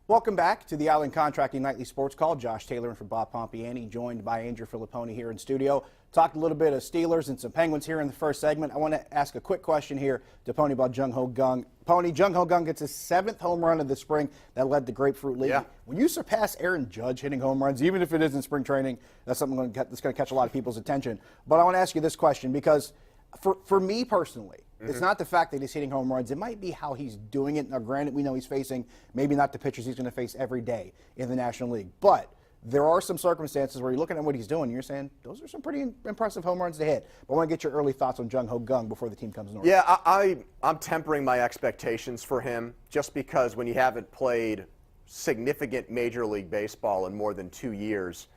Welcome back to the Island Contracting Nightly Sports Call. Josh Taylor and for Bob Pompiani, joined by Andrew Fillipponi here in studio. Talked a little bit of Steelers and some Penguins here in the first segment. I want to ask a quick question here to Pony about Jung Ho Gung. Pony, Jung Ho Gung gets his 7th home run of the spring that led the Grapefruit League. Yeah. When you surpass Aaron Judge hitting home runs, even if it isn't spring training, that's something that's going to catch a lot of people's attention. But I want to ask you this question because for me personally, it's not the fact that he's hitting home runs. It might be how he's doing it. Now, granted, we know he's facing maybe not the pitchers he's going to face every day in the National League. But there are some circumstances where you're looking at what he's doing and you're saying, those are some pretty impressive home runs to hit. But I want to get your early thoughts on Jung Ho Gung before the team comes north. Yeah, I'm tempering my expectations for him just because when you haven't played significant Major League Baseball in more than 2 years,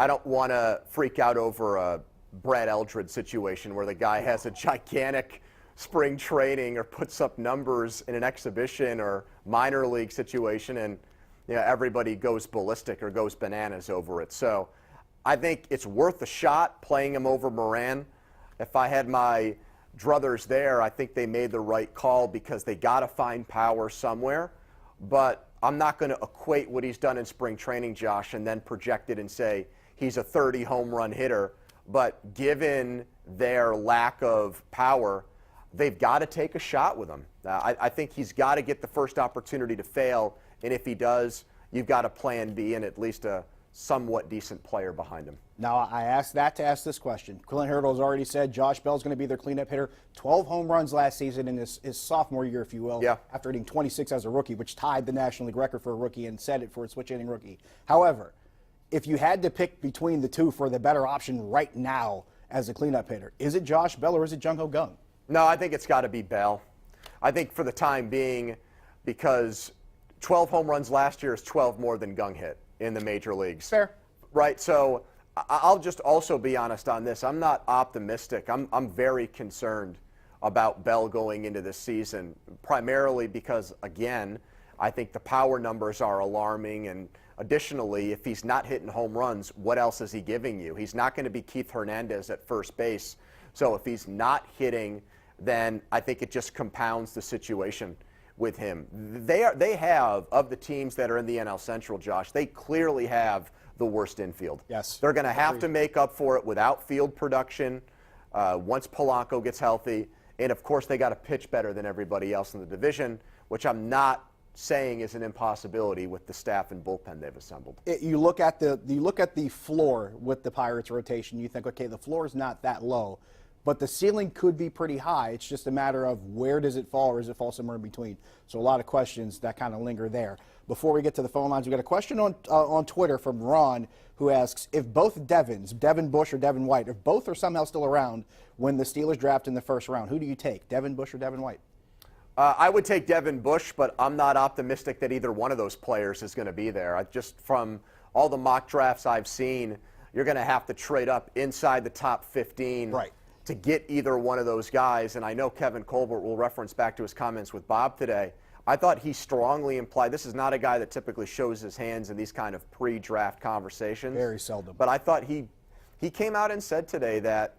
I don't want to freak out over a Brad Eldred situation where the guy has a gigantic spring training or puts up numbers in an exhibition or minor league situation and everybody goes ballistic or goes bananas over it. So I think it's worth a shot playing him over Moran. If I had my druthers there, I think they made the right call because they got to find power somewhere. But I'm not going to equate what he's done in spring training, Josh, and then project it and say he's a 30 home run hitter. But given their lack of power, they've got to take a shot with him. I think he's got to get the first opportunity to fail, and if he does, you've got a plan B and at least a somewhat decent player behind him. Now, I asked that to ask this question. Clint Hurdle's already said Josh Bell's going to be their cleanup hitter. 12 home runs last season in his sophomore year, if you will, after hitting 26 as a rookie, which tied the National League record for a rookie and set it for a switch-hitting rookie. However, if you had to pick between the two for the better option right now as a cleanup hitter, is it Josh Bell or is it Jung Ho Gung? No, I think it's got to be Bell. I think for the time being, because 12 home runs last year is 12 more than Gung hit in the major leagues. Fair. Right, so I'll just also be honest on this. I'm not optimistic. I'm very concerned about Bell going into this season, primarily because, again, I think the power numbers are alarming, and additionally, if he's not hitting home runs, what else is he giving you? He's not going to be Keith Hernandez at first base. So if he's not hitting, then I think it just compounds the situation with him. They have, of the teams that are in the NL Central, Josh, they clearly have the worst infield. Yes. They're going to have to make up for it without field production once Polanco gets healthy. And, of course, they got to pitch better than everybody else in the division, which I'm not saying is an impossibility with the staff and bullpen they've assembled. You look at the floor with the Pirates rotation, you think, okay, the floor is not that low, but the ceiling could be pretty high. It's just a matter of where does it fall, or does it fall somewhere in between? So a lot of questions that kind of linger there. Before we get to the phone lines, we got a question on Twitter from Ron, who asks if both Devin Bush or Devin White, if both are somehow still around when the Steelers draft in the first round, who do you take, Devin Bush or Devin White? I would take Devin Bush, but I'm not optimistic that either one of those players is going to be there. Just from all the mock drafts I've seen, you're going to have to trade up inside the top 15 to get either one of those guys. And I know Kevin Colbert will reference back to his comments with Bob today. I thought he strongly implied this is not a guy that typically shows his hands in these kind of pre-draft conversations. Very seldom. But I thought he came out and said today that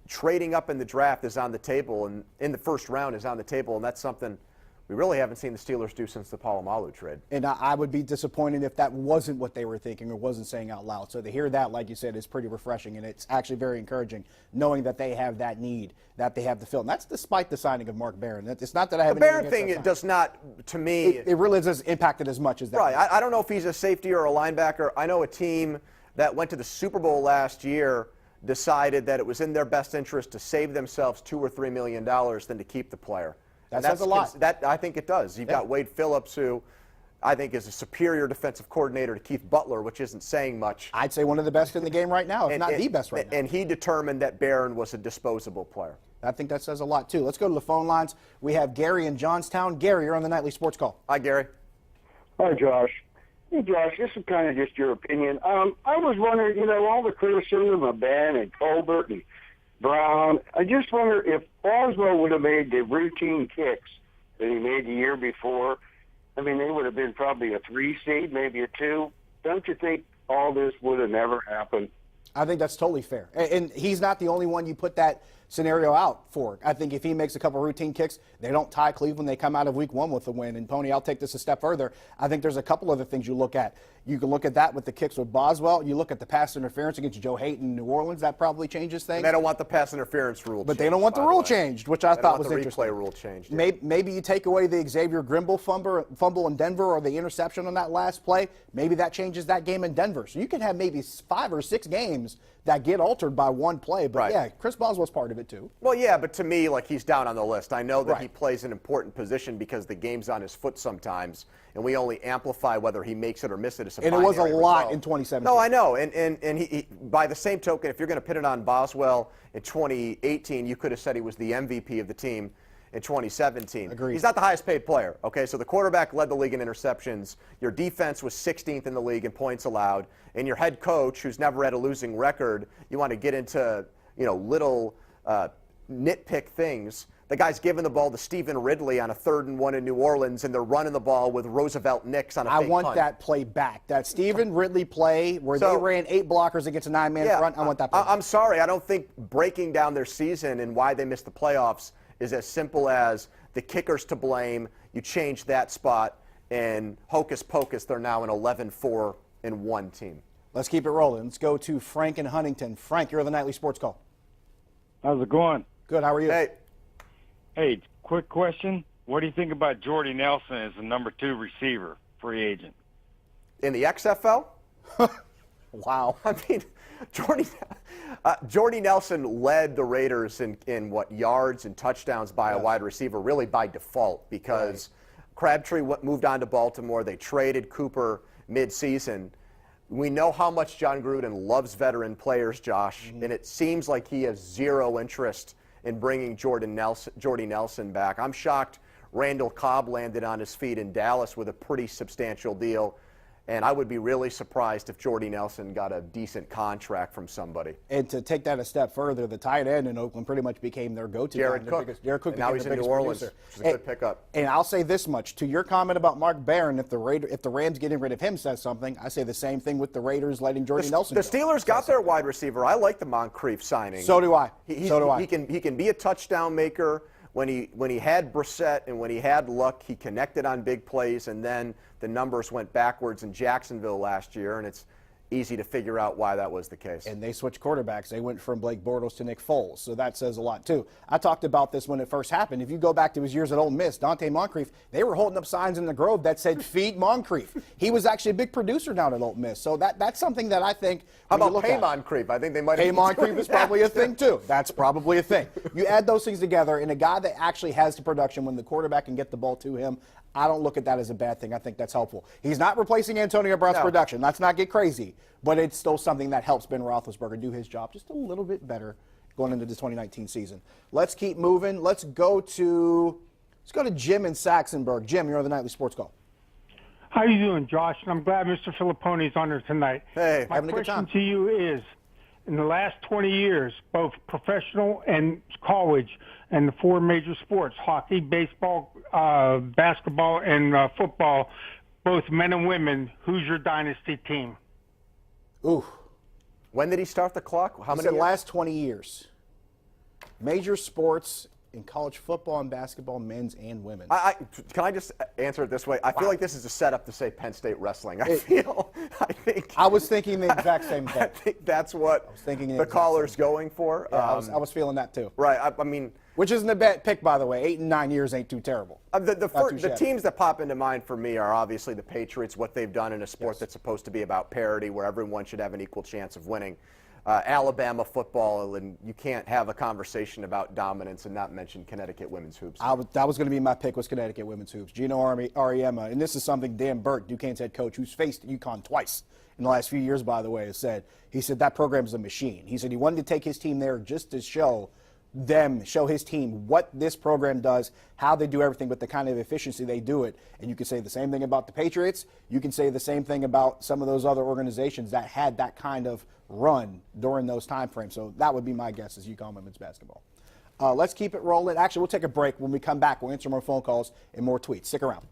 trading up in the draft is on the table, and in the first round is on the table, and that's something we really haven't seen the Steelers do since the Polamalu trade. And I would be disappointed if that wasn't what they were thinking or wasn't saying out loud. So to hear that, like you said, is pretty refreshing, and it's actually very encouraging knowing that they have that need, that they have the fill. And that's despite the signing of Mark Barron. It's not that I have the Barron thing, it does not, to me. It really doesn't impact it as much as that. Right. I don't know if he's a safety or a linebacker. I know a team that went to the Super Bowl last year decided that it was in their best interest to save themselves $2 or $3 million than to keep the player. That says a lot. I think it does. You've got Wade Phillips, who I think is a superior defensive coordinator to Keith Butler, which isn't saying much. I'd say one of the best in the game right now, if not the best right now. And he determined that Barron was a disposable player. I think that says a lot, too. Let's go to the phone lines. We have Gary in Johnstown. Gary, you're on the Nightly Sports Call. Hi, Gary. Hi, Josh. Hey, Josh, this is kind of just your opinion. I was wondering, all the criticism of Ben and Colbert and Brown, I just wonder if Boswell would have made the routine kicks that he made the year before. I mean, they would have been probably a 3 seed, maybe a 2. Don't you think all this would have never happened? I think that's totally fair. And he's not the only one you put that scenario out for it. I think if he makes a couple routine kicks, they don't tie Cleveland. They come out of week 1 with a win. And, Pony, I'll take this a step further. I think there's a couple other things you look at. You can look at that with the kicks with Boswell. You look at the pass interference against Joe Hayton in New Orleans. That probably changes things. And they don't want the pass interference rule But changed, they don't want the rule changed, which I thought was interesting. The replay rule changed. Maybe you take away the Xavier Grimble fumble in Denver or the interception on that last play. Maybe that changes that game in Denver. So you can have maybe 5 or 6 games that get altered by one play. But, yeah, Chris Boswell's part of it, too. Well, yeah, but to me, like, he's down on the list. I know that he plays an important position because the game's on his foot sometimes, and we only amplify whether he makes it or misses it. It's a and it was a lot result. in 2017. No, I know. And he, by the same token, if you're going to pin it on Boswell in 2018, you could have said he was the MVP of the team in 2017. Agreed. He's not the highest paid player, okay? So the quarterback led the league in interceptions. Your defense was 16th in the league in points allowed. And your head coach, who's never had a losing record, you want to get into, little nitpick things. The guy's giving the ball to Stephen Ridley on a 3rd and 1 in New Orleans, and they're running the ball with Roosevelt Nix on a fake I want punt. that play back. That Stephen Ridley play where they ran 8 blockers against a 9-man front. I want that play back. I'm sorry. I don't think breaking down their season and why they missed the playoffs is as simple as the kicker's to blame. You change that spot, and hocus pocus, they're now an 11-4-1 team. Let's keep it rolling. Let's go to Frank in Huntington. Frank, you're the Nightly Sports Call. How's it going? Good. How are you? Hey, quick question. What do you think about Jordy Nelson as the number 2 receiver, free agent? In the XFL? Wow. I mean, Jordy Nelson led the Raiders in what, yards and touchdowns by a wide receiver, really by default, because Crabtree moved on to Baltimore. They traded Cooper midseason. We know how much John Gruden loves veteran players, Josh, and it seems like he has zero interest in bringing Jordy Nelson back. I'm shocked Randall Cobb landed on his feet in Dallas with a pretty substantial deal. And I would be really surprised if Jordy Nelson got a decent contract from somebody. And to take that a step further, the tight end in Oakland pretty much became their go-to. Jared guy. Cook. Jared Cook. And now he's in New Orleans, which is a good pickup. And I'll say this much. To your comment about Mark Barron, if the Rams getting rid of him says something, I say the same thing with the Raiders letting Jordy Nelson go. The Steelers got their wide receiver. I like the Moncrief signing. So do I. He can be a touchdown maker. When he had Brissett and when he had Luck, he connected on big plays, and then the numbers went backwards in Jacksonville last year, and it's easy to figure out why that was the case. And they switched quarterbacks. They went from Blake Bortles to Nick Foles, so that says a lot, too. I talked about this when it first happened. If you go back to his years at Ole Miss, Dante Moncrief, they were holding up signs in the Grove that said, "Feed Moncrief." He was actually a big producer down at Ole Miss, so that's something that I think. How about Pay Moncrief? I think they might have. Pay Moncrief is probably a thing, too. That's probably a thing. You add those things together, and a guy that actually has the production when the quarterback can get the ball to him, I don't look at that as a bad thing. I think that's helpful. He's not replacing Antonio Brown's production. Let's not get crazy. But it's still something that helps Ben Roethlisberger do his job just a little bit better going into the 2019 season. Let's keep moving. Let's go to Jim in Saxonburg. Jim, you're on the Nightly Sports Call. How you doing, Josh? And I'm glad Mr. Fillipponi is on here tonight. Hey, having a good time. My question to you is, in the last 20 years, both professional and college and the 4 major sports, hockey, baseball, basketball, and football, both men and women, who's your dynasty team? Ooh. When did he start the clock? How He many said years? last 20 years. Major sports in college football and basketball, men's and women's. Can I just answer it this way? I feel like this is a setup to say Penn State wrestling. I think. I was thinking the exact same thing. I think that's what the caller's going for. Yeah, I was feeling that too. Right. I mean, which isn't a bad pick, by the way. 8 and 9 years ain't too terrible. The teams that pop into mind for me are obviously the Patriots, what they've done in a sport that's supposed to be about parity, where everyone should have an equal chance of winning. Alabama football, and you can't have a conversation about dominance and not mention Connecticut women's hoops. That was going to be my pick, was Connecticut women's hoops. Gino Auriemma, and this is something Dan Burke, Duquesne's head coach, who's faced UConn twice in the last few years, by the way, has said. He said that program is a machine. He said he wanted to take his team there just to show his team what this program does, how they do everything, with the kind of efficiency they do it. And you can say the same thing about the Patriots. You can say the same thing about some of those other organizations that had that kind of run during those time frames. So that would be my guess as UConn women's basketball. Let's keep it rolling. Actually, we'll take a break. When we come back, we'll answer more phone calls and more tweets. Stick around.